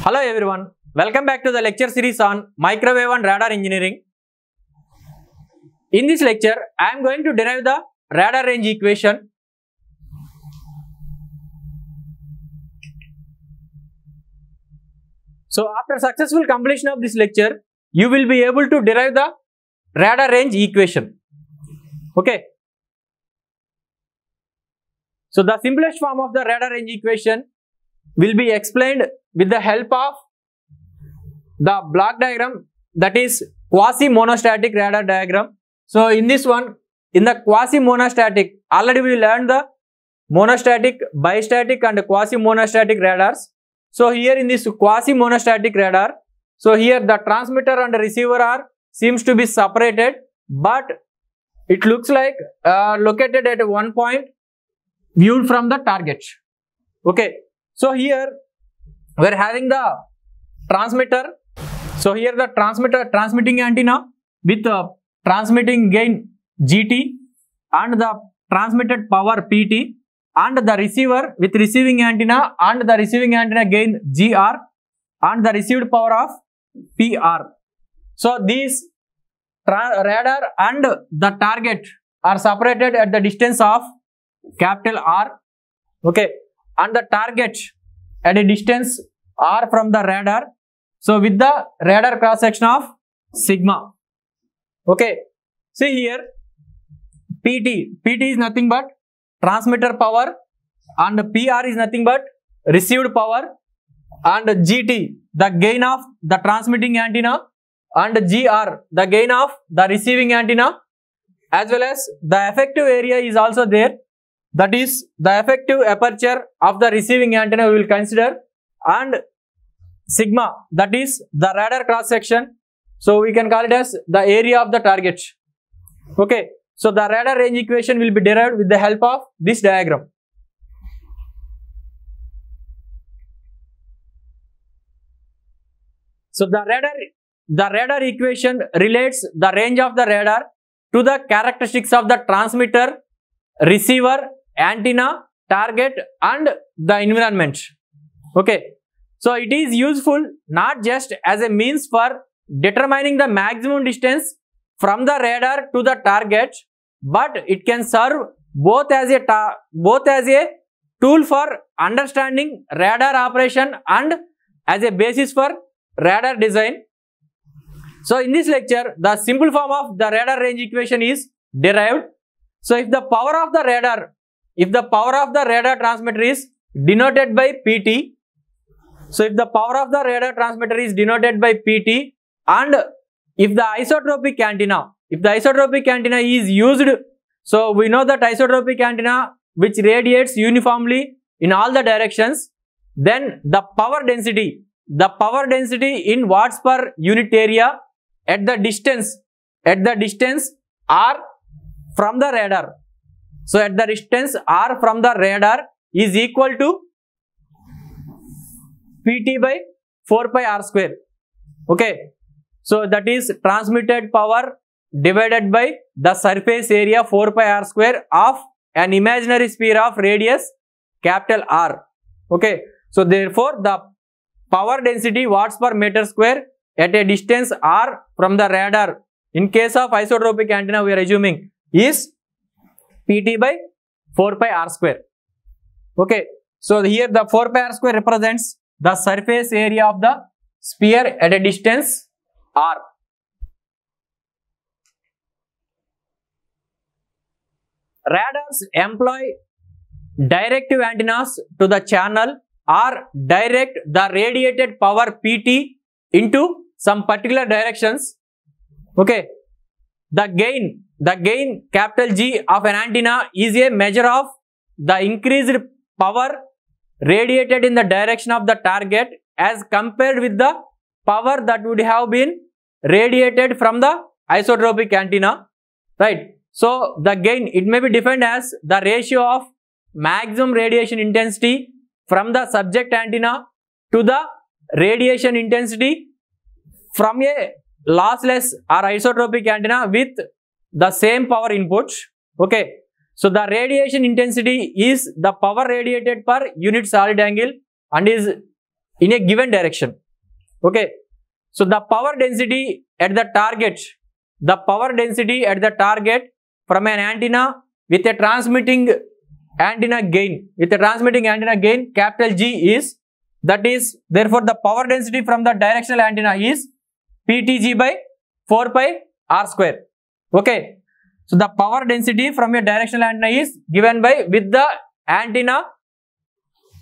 Hello everyone, welcome back to the lecture series on microwave and radar engineering. In this lecture, I am going to derive the radar range equation. So after successful completion of this lecture, you will be able to derive the radar range equation. Okay. So the simplest form of the radar range equation will be explained with the help of the block diagram, that is quasi-monostatic radar diagram. So in this one, in the quasi-monostatic, already we learned the monostatic, bistatic and quasi-monostatic radars. So here in this quasi-monostatic radar, so here the transmitter and the receiver are seems to be separated, but it looks like located at one point viewed from the target. Okay. So here we are having the transmitter. So here the transmitting antenna with transmitting gain GT and the transmitted power PT, and the receiver with receiving antenna and the receiving antenna gain GR and the received power of PR. So these radar and the target are separated at the distance of capital R. Okay. And the target at a distance R from the radar. So with the radar cross section of sigma. Okay. See here, PT is nothing but transmitter power, and PR is nothing but received power, and GT the gain of the transmitting antenna, and GR the gain of the receiving antenna, as well as the effective area is also there. That is the effective aperture of the receiving antenna we will consider, and sigma, that is the radar cross section. So we can call it as the area of the target. Okay. So the radar range equation will be derived with the help of this diagram. So the radar equation relates the range of the radar to the characteristics of the transmitter, receiver, antenna, target and the environment. Okay. So it is useful not just as a means for determining the maximum distance from the radar to the target, but it can serve both as a tool for understanding radar operation and as a basis for radar design. So in this lecture, the simple form of the radar range equation is derived. So if the power of the radar transmitter is denoted by PT, so if the power of the radar transmitter is denoted by PT, and if the isotropic antenna is used, so we know that isotropic antenna which radiates uniformly in all the directions, then the power density in watts per unit area at the distance R from the radar. So at the distance R from the radar is equal to PT by 4 pi R square. Okay. So that is transmitted power divided by the surface area 4 pi R square of an imaginary sphere of radius capital R. Okay. So therefore the power density watts per meter square at a distance R from the radar, in case of isotropic antenna we are assuming, is PT by 4 pi R square. Okay. So here the 4 pi R square represents the surface area of the sphere at a distance R. Radars employ directive antennas to the channel or direct the radiated power PT into some particular directions. Okay. The gain capital G of an antenna is a measure of the increased power radiated in the direction of the target as compared with the power that would have been radiated from the isotropic antenna, right? So the gain, it may be defined as the ratio of maximum radiation intensity from the subject antenna to the radiation intensity from a lossless or isotropic antenna with the same power input. Okay. So the radiation intensity is the power radiated per unit solid angle and is in a given direction. Okay, so the power density at the target from an antenna with a transmitting antenna gain, capital G is, that is, therefore the power density from the directional antenna is PTG by 4 pi r square. Okay, so the power density from a directional antenna is given by, with the antenna,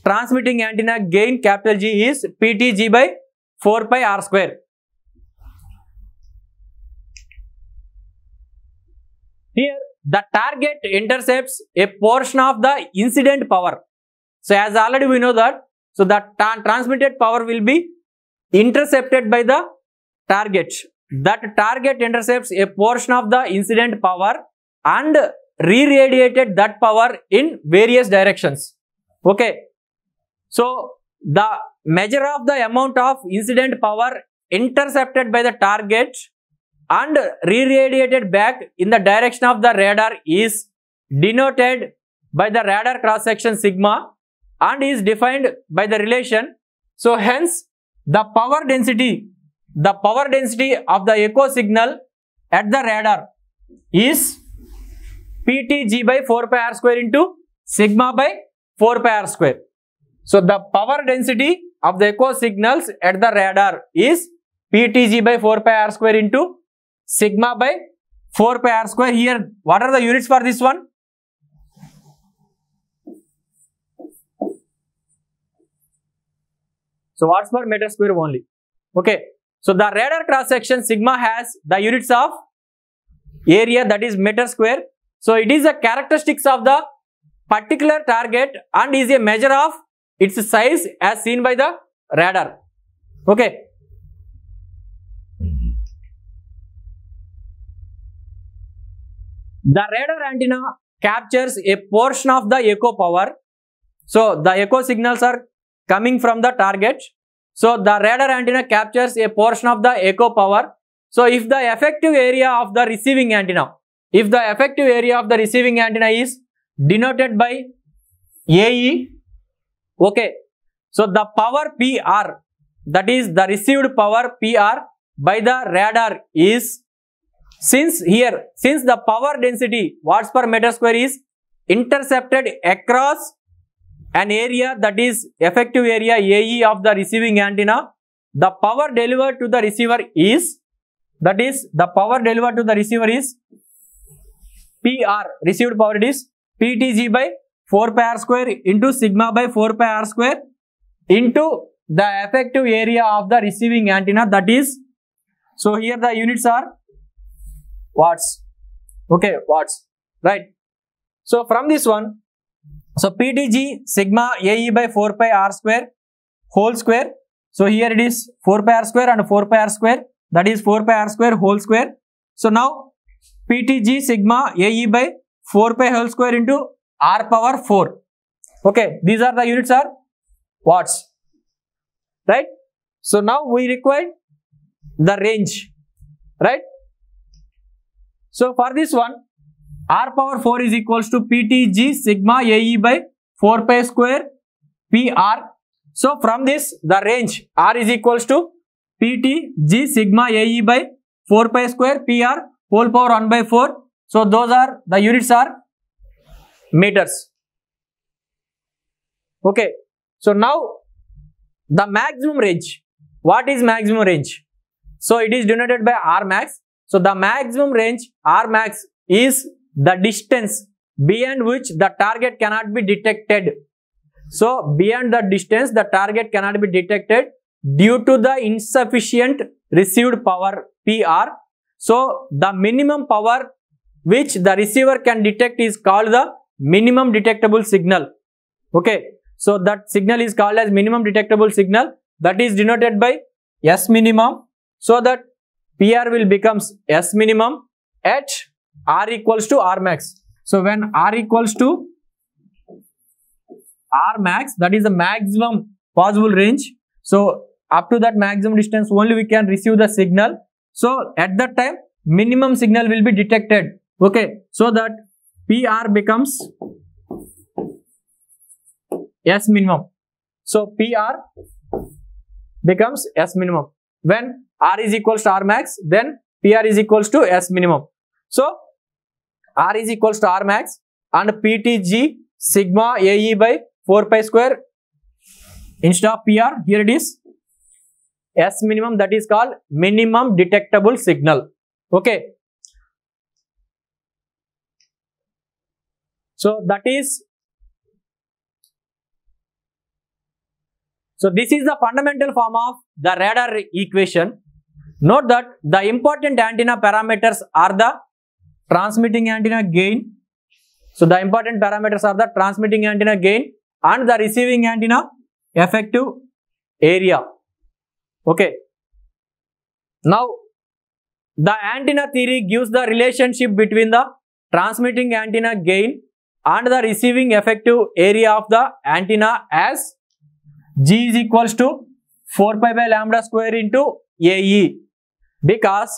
transmitting antenna gain capital G is PTG by 4 pi r square. Here the target intercepts a portion of the incident power. So as already we know that, so the transmitted power will be intercepted by the target. That target intercepts a portion of the incident power and re-radiated that power in various directions. Okay, so the measure of the amount of incident power intercepted by the target and re-radiated back in the direction of the radar is denoted by the radar cross section sigma and is defined by the relation. So hence the power density of the echo signal at the radar is PTG by 4 pi r square into sigma by 4 pi r square. So the power density of the echo signals at the radar is PTG by 4 pi r square into sigma by 4 pi r square. Here, what are the units for this one? So what's for meter square only? Okay, so the radar cross section sigma has the units of area, that is meter square. So it is the characteristics of the particular target and is a measure of its size as seen by the radar. Okay. The radar antenna captures a portion of the echo power. So the echo signals are coming from the target. So the radar antenna captures a portion of the echo power. So if the effective area of the receiving antenna, is denoted by AE, okay, so the power PR, that is the received power PR by the radar is, since the power density watts per meter square is intercepted across an area, that is effective area AE of the receiving antenna, the power delivered to the receiver is, that is the power delivered to the receiver is PR, received power, it is PTG by 4 pi r square into sigma by 4 pi r square into the effective area of the receiving antenna, that is, so here the units are watts. Okay, watts, right? So from this one, so PTG sigma AE by 4 pi r square whole square. So here it is 4 pi r square and 4 pi r square, that is 4 pi r square whole square. So now PTG sigma AE by 4 pi whole square into r power 4. Okay, these are the units are watts, right? So now we require the range, right? So for this one, r power 4 is equals to PTG sigma AE by 4 pi square PR. So from this, the range r is equals to PTG sigma AE by 4 pi square PR whole power 1 by 4. So those are the units are meters. Okay, so now the maximum range. What is maximum range? So it is denoted by R max. So the maximum range R max is the distance beyond which the target cannot be detected. So beyond the distance the target cannot be detected due to the insufficient received power PR. So the minimum power which the receiver can detect is called the minimum detectable signal. Okay, so that signal is called as minimum detectable signal, that is denoted by S minimum. So that PR will becomes S minimum at R equals to R max. So when R equals to R max, that is the maximum possible range. So up to that maximum distance only we can receive the signal. So at that time minimum signal will be detected. Okay, so that PR becomes S minimum. So PR becomes S minimum. When R is equals to R max, then PR is equals to S minimum. So R is equals to R max and PTG sigma AE by 4 pi square instead of PR. Here it is S minimum, that is called minimum detectable signal. Okay. So that is, so this is the fundamental form of the radar equation. Note that the important antenna parameters are the transmitting antenna gain. So the important parameters are the transmitting antenna gain and the receiving antenna effective area. Okay. Now the antenna theory gives the relationship between the transmitting antenna gain and the receiving effective area of the antenna as G is equals to 4 pi by lambda square into AE. Because,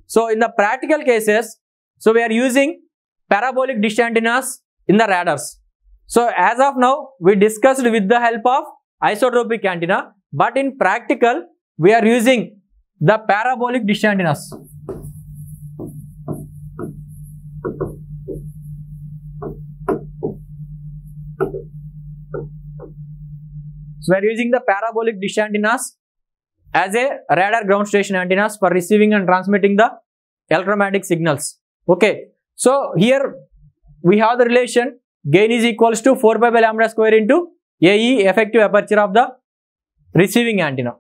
so in the practical cases, so we are using parabolic dish antennas in the radars. So as of now, we discussed with the help of isotropic antenna, but in practical, we are using the parabolic dish antennas. So we are using the parabolic dish antennas as a radar ground station antennas for receiving and transmitting the electromagnetic signals. Okay. So here we have the relation gain is equals to 4 pi by lambda square into AE effective aperture of the receiving antenna.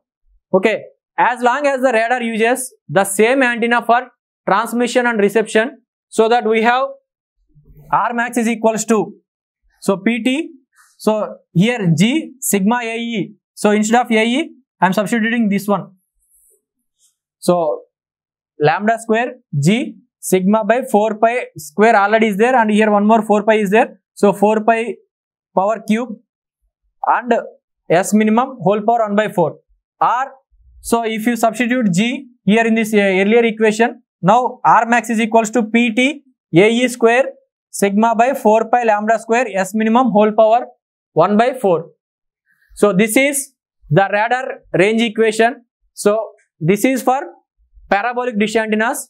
Okay. As long as the radar uses the same antenna for transmission and reception, so that we have R max is equals to, so PT, so here G sigma AE, so instead of AE I am substituting this one, so lambda square G sigma by 4 pi square already is there and here one more 4 pi is there, so 4 pi power cube and S minimum whole power 1 by 4 R. So if you substitute G here in this earlier equation, now R max is equals to PT AE square sigma by 4 pi lambda square S minimum whole power 1 by 4. So this is the radar range equation. So this is for parabolic dish antennas.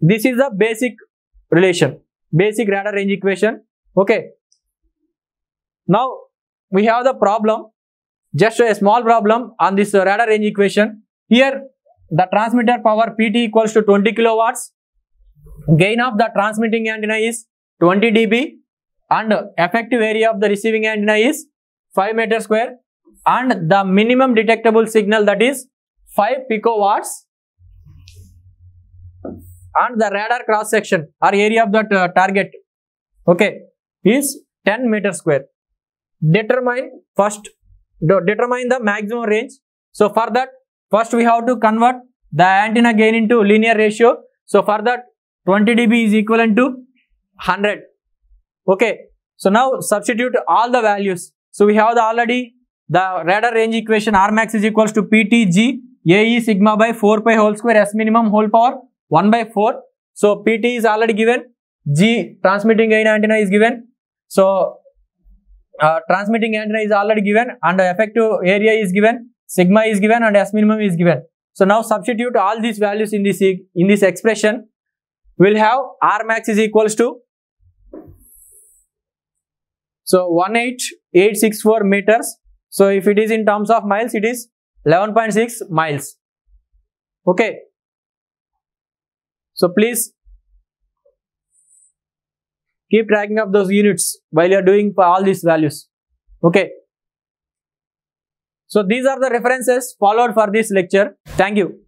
This is the basic relation, basic radar range equation. Okay. Now we have the problem, just a small problem on this radar range equation. Here the transmitter power PT equals to 20 kilowatts. Gain of the transmitting antenna is 20 dB and effective area of the receiving antenna is 5 meter square and the minimum detectable signal, that is 5 picowatts, and the radar cross section or area of the target, okay, is 10 meter square. Determine the maximum range. So for that, first we have to convert the antenna gain into linear ratio. So for that, 20 dB is equivalent to 100. Okay. So now substitute all the values. So we have already the radar range equation. R max is equals to PTG AE sigma by 4 pi whole square S minimum whole power 1 by 4. So PT is already given. G transmitting gain antenna is given. So transmitting antenna is already given and the effective area is given. Sigma is given and S minimum is given. So now substitute all these values in this expression. We'll have R max is equals to, so 18864 meters. So if it is in terms of miles, it is 11.6 miles. Okay. So please keep tracking of those units while you are doing for all these values. Okay. So these are the references followed for this lecture. Thank you.